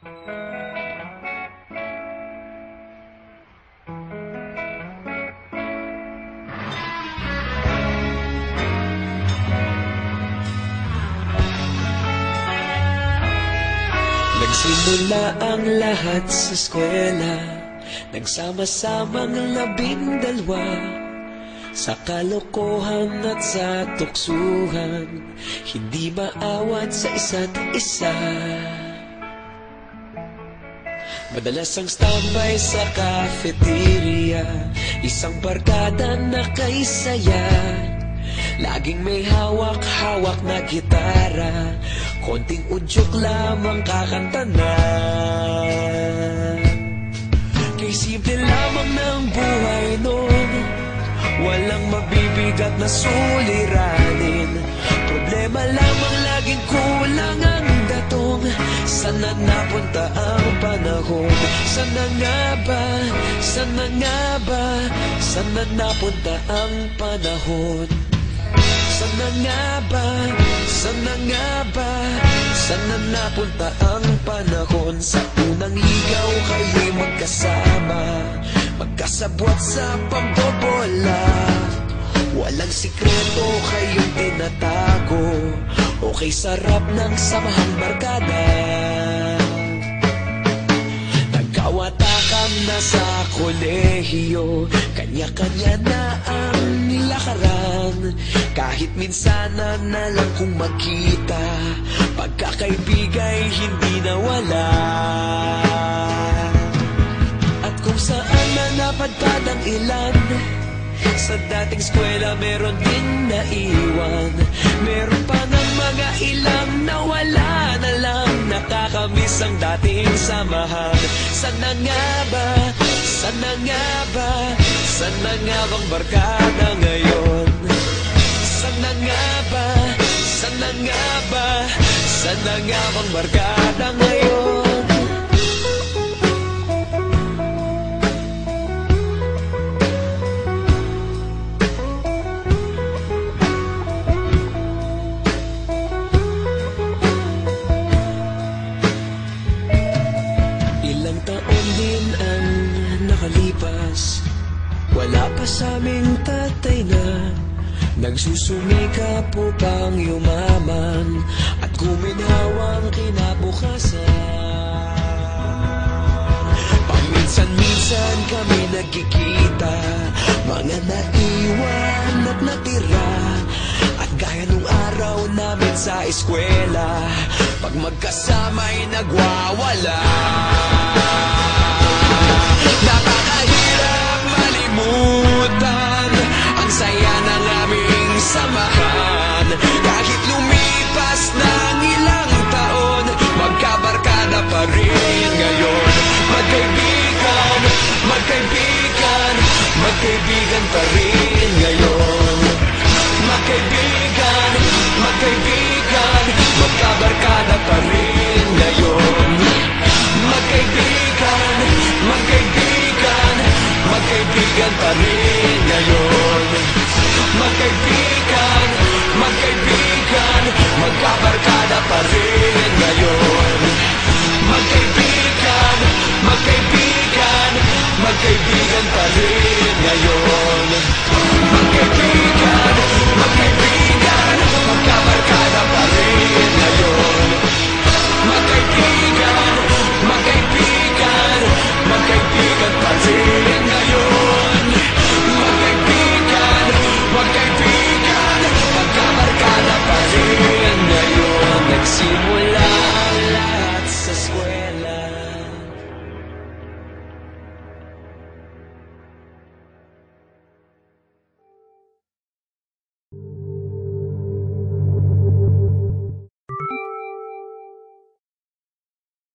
Nagsimula ang lahat sa eskwela, nagsama-samang 12 sa kalokohan at sa tuksuhan, hindi maawat sa isa't isa. Madalas ang standby sa cafeteria, isang barkada na kay saya. Laging may hawak-hawak na gitara, konting udyok lamang kakanta na. Kay simple lamang ng buhay noon, walang mabibigat na suliranin. Problema lamang laging kulang ang datong. Sana napunta ang panahon? Sana nga ba? Sana nga ba? Sana napunta ang panahon? Sana nga ba? Sana nga ba? Sana napunta ang panahon? Sa unang ligaw kayo'y magkasama, magkasabwat sa pambobola. Walang sikreto kayong tinatago, okay sarap ng samahang barkada. Nagkawatakan na sa kolehiyo, kanya-kanya na ang nilakaran. Kahit minsan na lang kung magkita, pagkakaibigay hindi nawala. At kung saan na napadpad ang ilan, sa dating eskwela meron din naiwan. Meron pa ng mga ilang nawala na lang, nakakamiss ang dating samahan. Sana nga ba? Sana nga ba? Sana nga bang barkada ngayon? Sana nga ba? Sana nga ba? Sana nga bang barkada ngayon? Ilang taon din ang nakalipas, wala pa sa aming tatay na nagsusumikap upang yumaman at guminhawang kinabukasan. Paminsan-minsan kami nagkikita, mga naiwan at natira. At gaya nung araw namin sa eskwela, pag magkasama'y nagwawala. Napakahirap malimutan ang saya ng aming samahan. Kahit lumipas ng ilang taon, magkabarkada pa rin ngayon. Magkaibigan, magkaibigan, magkaibigan pa rin ngayon. Magkaibigan, magkaibigan,